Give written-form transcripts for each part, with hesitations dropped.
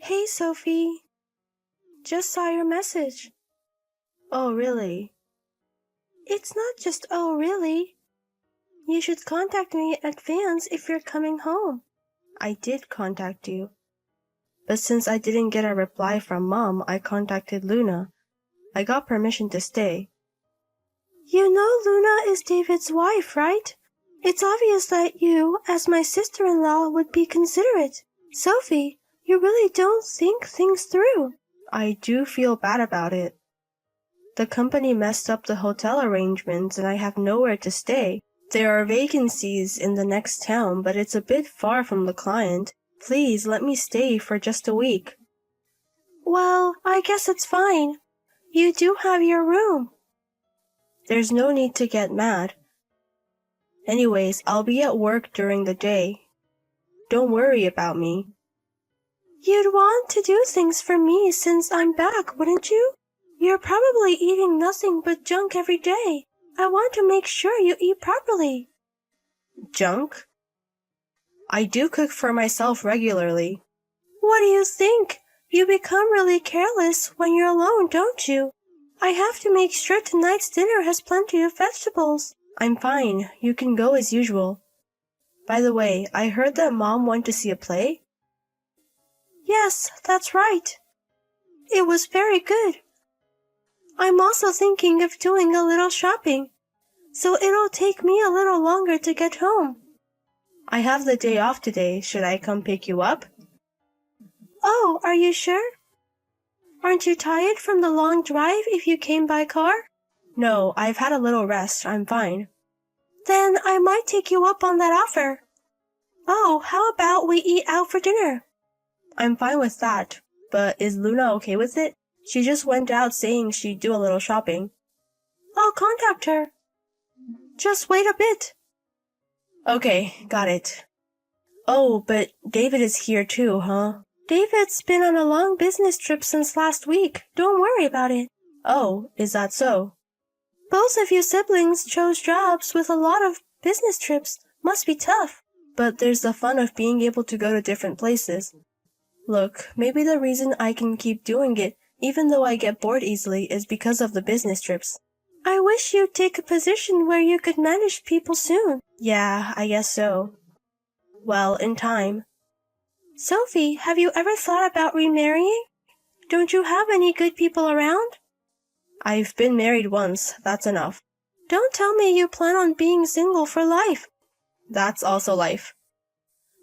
Hey, Sophie. Just saw your message. Oh, really? It's not just oh, really. You should contact me in advance if you're coming home. I did contact you. But since I didn't get a reply from Mom, I contacted Luna. I got permission to stay. You know Luna is David's wife, right? It's obvious that you, as my sister-in-law, would be considerate. Sophie, you really don't think things through. I do feel bad about it. The company messed up the hotel arrangements and I have nowhere to stay. There are vacancies in the next town, but it's a bit far from the client. Please let me stay for just a week. Well, I guess it's fine. You do have your room. There's no need to get mad. Anyways, I'll be at work during the day. Don't worry about me. You'd want to do things for me since I'm back, wouldn't you? You're probably eating nothing but junk every day. I want to make sure you eat properly. Junk? I do cook for myself regularly. What do you think? You become really careless when you're alone, don't you? I have to make sure tonight's dinner has plenty of vegetables. I'm fine. You can go as usual. By the way, I heard that Mom went to see a play? Yes, that's right. It was very good. I'm also thinking of doing a little shopping, so it'll take me a little longer to get home. I have the day off today. Should I come pick you up? Oh, are you sure? Aren't you tired from the long drive if you came by car? No, I've had a little rest. I'm fine. Then I might take you up on that offer. Oh, how about we eat out for dinner? I'm fine with that, but is Luna okay with it? She just went out saying she'd do a little shopping. I'll contact her. Just wait a bit. Okay, got it. Oh, but David is here too, huh? David's been on a long business trip since last week. Don't worry about it. Oh, is that so? Both of you siblings chose jobs with a lot of business trips. Must be tough. But there's the fun of being able to go to different places. Look, maybe the reason I can keep doing it, even though I get bored easily, is because of the business trips. I wish you'd take a position where you could manage people soon. Yeah, I guess so. Well, in time. Sophie, have you ever thought about remarrying? Don't you have any good people around? I've been married once. That's enough. Don't tell me you plan on being single for life. That's also life.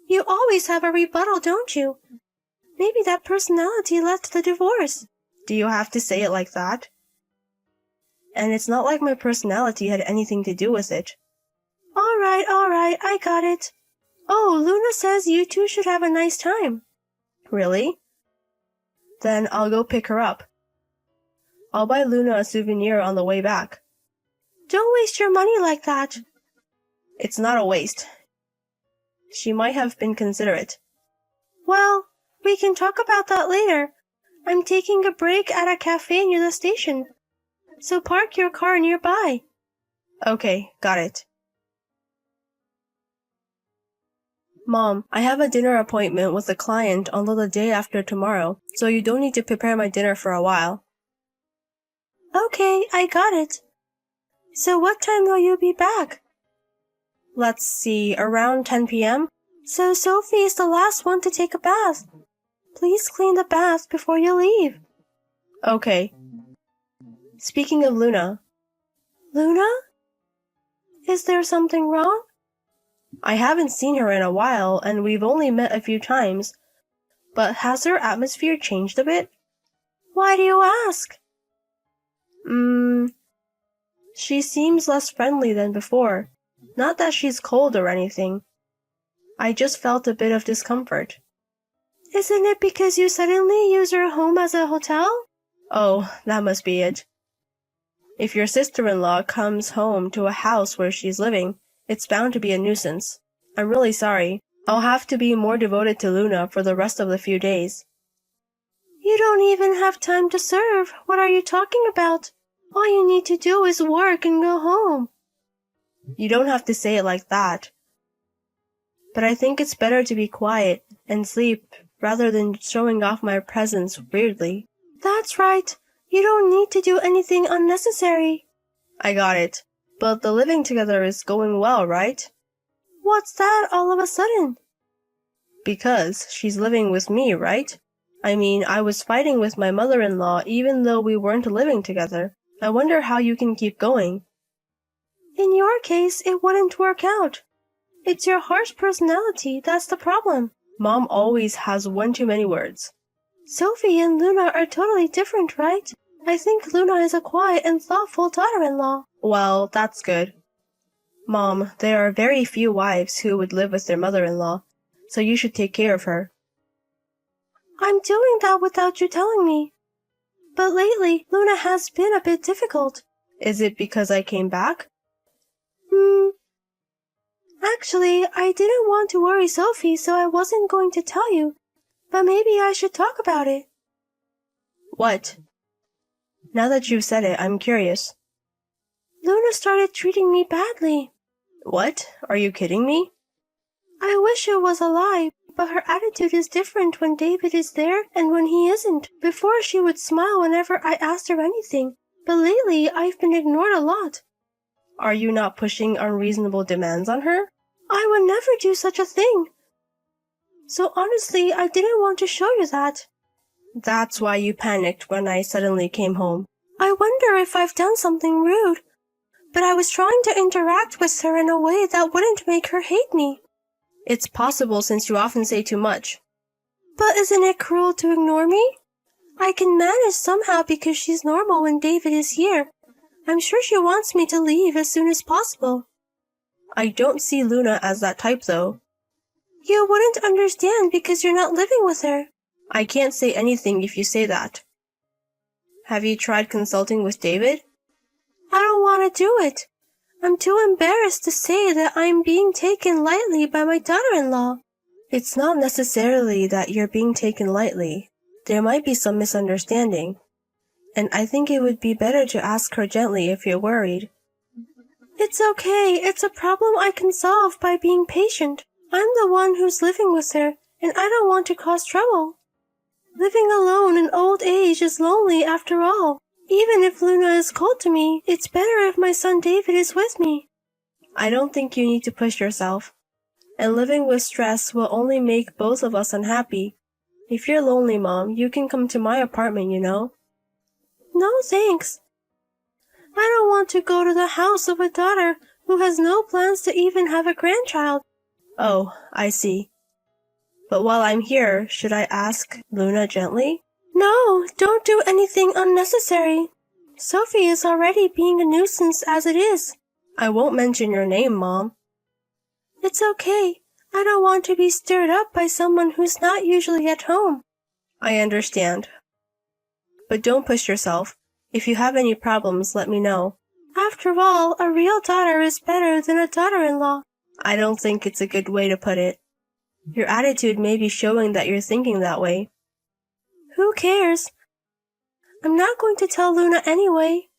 You always have a rebuttal, don't you? Maybe that personality led to the divorce. Do you have to say it like that? And it's not like my personality had anything to do with it. All right, I got it. Oh, Luna says you two should have a nice time. Really? Then I'll go pick her up. I'll buy Luna a souvenir on the way back. Don't waste your money like that. It's not a waste. She might have been considerate. Well, we can talk about that later. I'm taking a break at a cafe near the station. So park your car nearby. Okay, got it. Mom, I have a dinner appointment with a client on the day after tomorrow, so you don't need to prepare my dinner for a while. Okay, I got it. So what time will you be back? Let's see, around 10 p.m.? So Sophie is the last one to take a bath. Please clean the bath before you leave. Okay. Speaking of Luna. Luna? Is there something wrong? I haven't seen her in a while, and we've only met a few times. But has her atmosphere changed a bit? Why do you ask? She seems less friendly than before. Not that she's cold or anything. I just felt a bit of discomfort. Isn't it because you suddenly use her home as a hotel? Oh, that must be it. If your sister-in-law comes home to a house where she's living, it's bound to be a nuisance. I'm really sorry. I'll have to be more devoted to Luna for the rest of the few days. You don't even have time to serve. What are you talking about? All you need to do is work and go home. You don't have to say it like that. But I think it's better to be quiet and sleep rather than showing off my presence weirdly. That's right. You don't need to do anything unnecessary. I got it. But the living together is going well, right? What's that all of a sudden? Because she's living with me, right? I mean, I was fighting with my mother-in-law even though we weren't living together. I wonder how you can keep going. In your case, it wouldn't work out. It's your harsh personality that's the problem. Mom always has one too many words. Sophie and Luna are totally different, right? I think Luna is a quiet and thoughtful daughter-in-law. Well, that's good. Mom, there are very few wives who would live with their mother-in-law, so you should take care of her. I'm doing that without you telling me. But lately, Luna has been a bit difficult. Is it because I came back? Actually, I didn't want to worry Sophie, so I wasn't going to tell you. But maybe I should talk about it. What? Now that you've said it, I'm curious. Luna started treating me badly. What? Are you kidding me? I wish it was a lie, but her attitude is different when David is there and when he isn't. Before, she would smile whenever I asked her anything, but lately I've been ignored a lot. Are you not pushing unreasonable demands on her? I would never do such a thing. So honestly, I didn't want to show you that. That's why you panicked when I suddenly came home. I wonder if I've done something rude. But I was trying to interact with her in a way that wouldn't make her hate me. It's possible since you often say too much. But isn't it cruel to ignore me? I can manage somehow because she's normal when David is here. I'm sure she wants me to leave as soon as possible. I don't see Luna as that type, though. You wouldn't understand because you're not living with her. I can't say anything if you say that. Have you tried consulting with David? I don't want to do it. I'm too embarrassed to say that I'm being taken lightly by my daughter-in-law. It's not necessarily that you're being taken lightly. There might be some misunderstanding. And I think it would be better to ask her gently if you're worried. It's okay. It's a problem I can solve by being patient. I'm the one who's living with her, and I don't want to cause trouble. Living alone in old age is lonely after all. Even if Luna is cold to me, it's better if my son David is with me. I don't think you need to push yourself. And living with stress will only make both of us unhappy. If you're lonely, Mom, you can come to my apartment, you know. No, thanks. I don't want to go to the house of a daughter who has no plans to even have a grandchild. Oh, I see. But while I'm here, should I ask Luna gently? No, don't do anything unnecessary. Sophie is already being a nuisance as it is. I won't mention your name, Mom. It's okay. I don't want to be stirred up by someone who's not usually at home. I understand. But don't push yourself. If you have any problems, let me know. After all, a real daughter is better than a daughter-in-law. I don't think it's a good way to put it. Your attitude may be showing that you're thinking that way. Who cares? I'm not going to tell Luna anyway.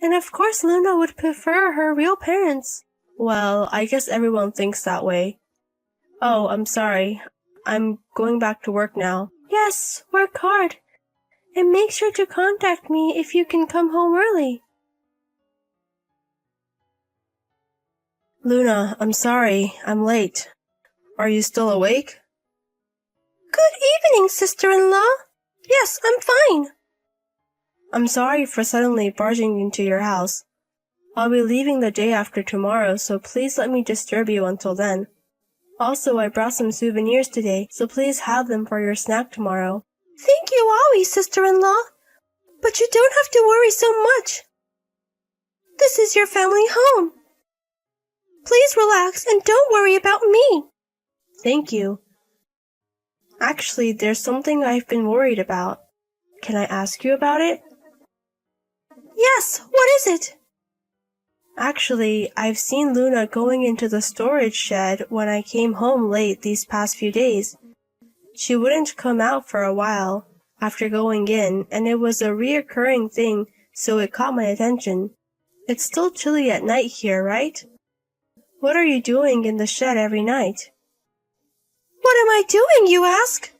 And of course Luna would prefer her real parents. Well, I guess everyone thinks that way. Oh, I'm sorry. I'm going back to work now. Yes, work hard. And make sure to contact me if you can come home early. Luna, I'm sorry. I'm late. Are you still awake? Good evening, sister-in-law. Yes, I'm fine. I'm sorry for suddenly barging into your house. I'll be leaving the day after tomorrow, so please let me disturb you until then. Also, I brought some souvenirs today, so please have them for your snack tomorrow. Thank you always, sister-in-law. But you don't have to worry so much. This is your family home. Please relax and don't worry about me. Thank you. Actually, there's something I've been worried about. Can I ask you about it? Yes, what is it? Actually, I've seen Luna going into the storage shed when I came home late these past few days. She wouldn't come out for a while after going in, and it was a reoccurring thing, so it caught my attention. It's still chilly at night here, right? What are you doing in the shed every night? What am I doing, you ask?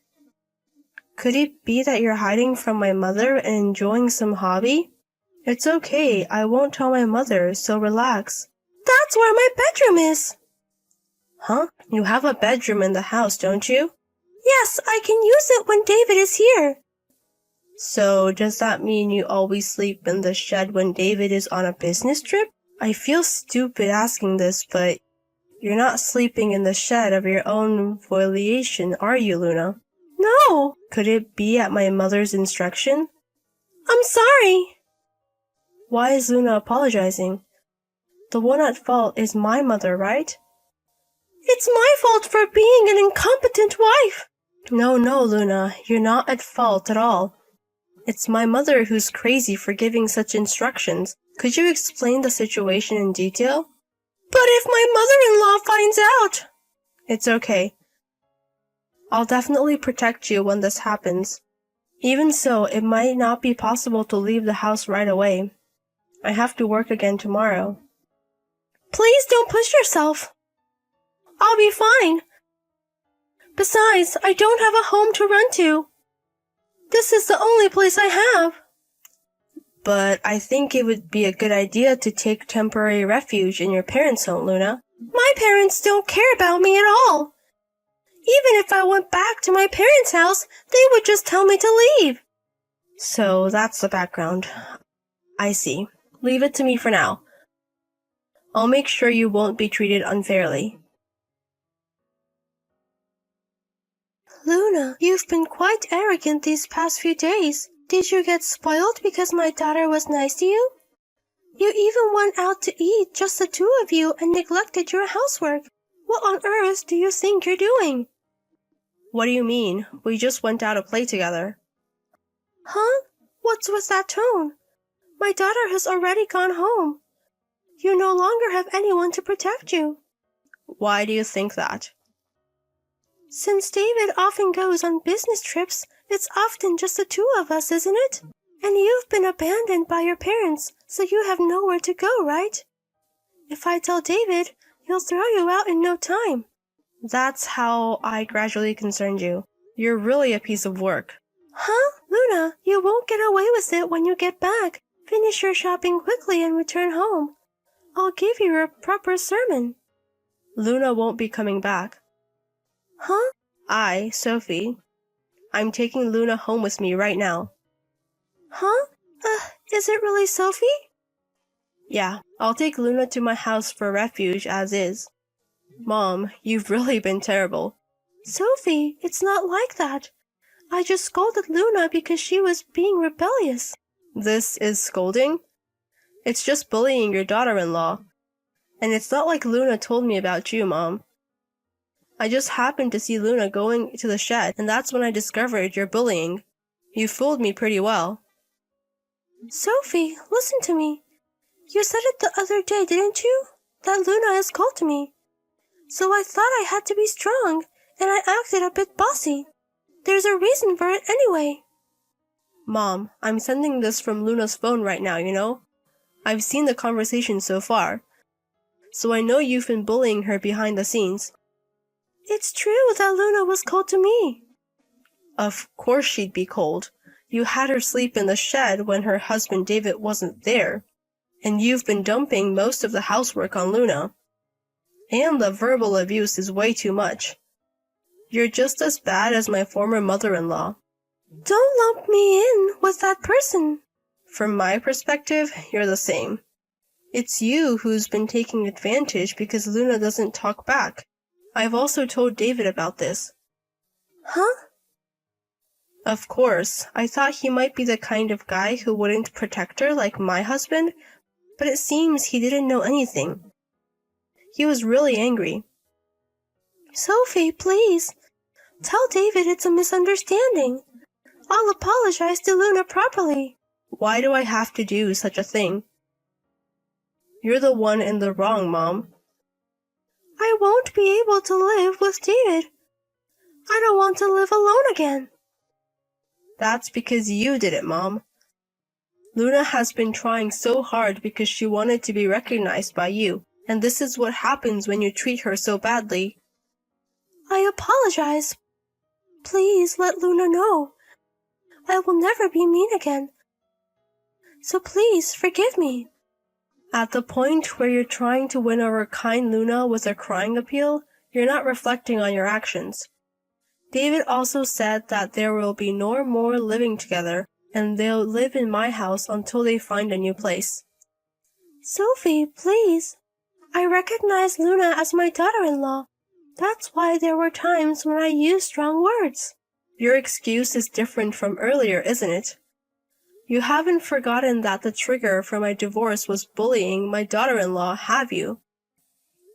Could it be that you're hiding from my mother and enjoying some hobby? It's okay, I won't tell my mother, so relax. That's where my bedroom is. Huh? You have a bedroom in the house, don't you? Yes, I can use it when David is here. So, does that mean you always sleep in the shed when David is on a business trip? I feel stupid asking this, but you're not sleeping in the shed of your own volition, are you, Luna? No. Could it be at my mother's instruction? I'm sorry. Why is Luna apologizing? The one at fault is my mother, right? It's my fault for being an incompetent wife. No, Luna, you're not at fault at all. It's my mother who's crazy for giving such instructions. Could you explain the situation in detail? But if my mother-in-law finds out... It's okay. I'll definitely protect you when this happens. Even so, it might not be possible to leave the house right away. I have to work again tomorrow. Please don't push yourself. I'll be fine. Besides, I don't have a home to run to. This is the only place I have. But I think it would be a good idea to take temporary refuge in your parents' home, Luna. My parents don't care about me at all. Even if I went back to my parents' house, they would just tell me to leave. So that's the background. I see. Leave it to me for now. I'll make sure you won't be treated unfairly. Luna, you've been quite arrogant these past few days. Did you get spoiled because my daughter was nice to you? You even went out to eat, just the two of you, and neglected your housework. What on earth do you think you're doing? What do you mean? We just went out to play together. Huh? What's with that tone? My daughter has already gone home. You no longer have anyone to protect you. Why do you think that? Since David often goes on business trips, it's often just the two of us, isn't it? And you've been abandoned by your parents, so you have nowhere to go, right? If I tell David, he'll throw you out in no time. That's how I gradually concerned you. You're really a piece of work. Huh? Luna, you won't get away with it when you get back. Finish your shopping quickly and return home. I'll give you a proper sermon. Luna won't be coming back. Huh? Sophie, I'm taking Luna home with me right now. Huh? Is it really Sophie? Yeah, I'll take Luna to my house for refuge as is. Mom, you've really been terrible. Sophie, it's not like that. I just scolded Luna because she was being rebellious. This is scolding? It's just bullying your daughter-in-law. And it's not like Luna told me about you, Mom. I just happened to see Luna going to the shed, and that's when I discovered your bullying. You fooled me pretty well. Sophie, listen to me. You said it the other day, didn't you? That Luna is cold to me. So I thought I had to be strong, and I acted a bit bossy. There's a reason for it anyway. Mom, I'm sending this from Luna's phone right now, you know? I've seen the conversation so far. So I know you've been bullying her behind the scenes. It's true that Luna was cold to me. Of course she'd be cold. You had her sleep in the shed when her husband David wasn't there. And you've been dumping most of the housework on Luna. And the verbal abuse is way too much. You're just as bad as my former mother-in-law. Don't lump me in with that person. From my perspective, you're the same. It's you who's been taking advantage because Luna doesn't talk back. I've also told David about this. Huh? Of course, I thought he might be the kind of guy who wouldn't protect her like my husband, but it seems he didn't know anything. He was really angry. Sophie, please. Tell David it's a misunderstanding. I'll apologize to Luna properly. Why do I have to do such a thing? You're the one in the wrong, Mom. I won't be able to live with David. I don't want to live alone again. That's because you did it, Mom. Luna has been trying so hard because she wanted to be recognized by you, and this is what happens when you treat her so badly. I apologize. Please let Luna know. I will never be mean again. So please forgive me. At the point where you're trying to win over kind Luna with a crying appeal, you're not reflecting on your actions. David also said that there will be no more living together, and they'll live in my house until they find a new place. Sophie, please. I recognize Luna as my daughter-in-law. That's why there were times when I used strong words. Your excuse is different from earlier, isn't it? You haven't forgotten that the trigger for my divorce was bullying my daughter-in-law, have you?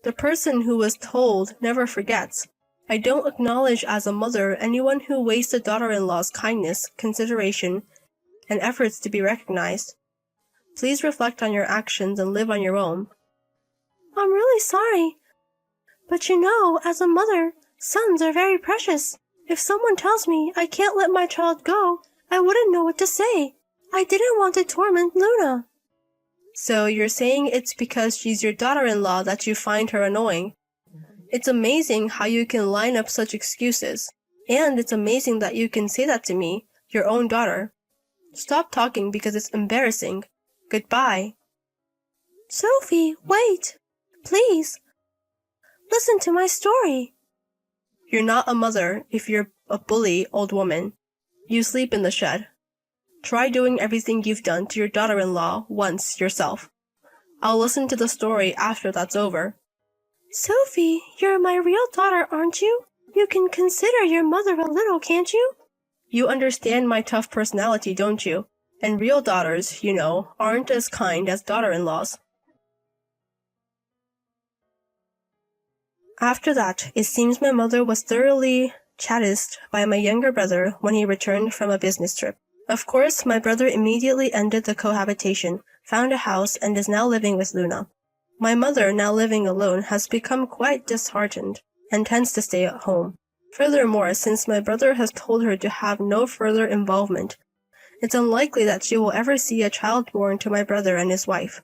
The person who was told never forgets. I don't acknowledge as a mother anyone who wastes a daughter-in-law's kindness, consideration, and efforts to be recognized. Please reflect on your actions and live on your own. I'm really sorry. But you know, as a mother, sons are very precious. If someone tells me I can't let my child go, I wouldn't know what to say. I didn't want to torment Luna. So you're saying it's because she's your daughter-in-law that you find her annoying. It's amazing how you can line up such excuses. And it's amazing that you can say that to me, your own daughter. Stop talking because it's embarrassing. Goodbye. Sophie, wait. Please. Listen to my story. You're not a mother if you're a bully old woman. You sleep in the shed. Try doing everything you've done to your daughter-in-law once yourself. I'll listen to the story after that's over. Sophie, you're my real daughter, aren't you? You can consider your mother a little, can't you? You understand my tough personality, don't you? And real daughters, you know, aren't as kind as daughter-in-laws. After that, it seems my mother was thoroughly chastened by my younger brother when he returned from a business trip. Of course, my brother immediately ended the cohabitation, found a house, and is now living with Luna. My mother, now living alone, has become quite disheartened and tends to stay at home. Furthermore, since my brother has told her to have no further involvement, it's unlikely that she will ever see a child born to my brother and his wife.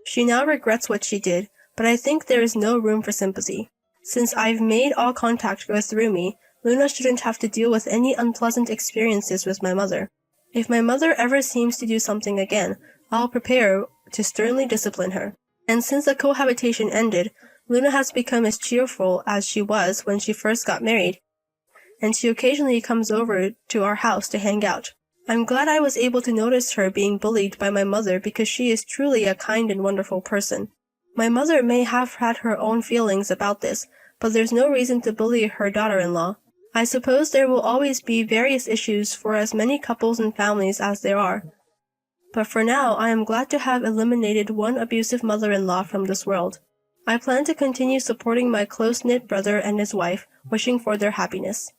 She now regrets what she did, but I think there is no room for sympathy. Since I've made all contact go through me, Luna shouldn't have to deal with any unpleasant experiences with my mother. If my mother ever seems to do something again, I'll prepare to sternly discipline her. And since the cohabitation ended, Luna has become as cheerful as she was when she first got married, and she occasionally comes over to our house to hang out. I'm glad I was able to notice her being bullied by my mother because she is truly a kind and wonderful person. My mother may have had her own feelings about this, but there's no reason to bully her daughter-in-law. I suppose there will always be various issues for as many couples and families as there are. But for now, I am glad to have eliminated one abusive mother-in-law from this world. I plan to continue supporting my close-knit brother and his wife, wishing for their happiness.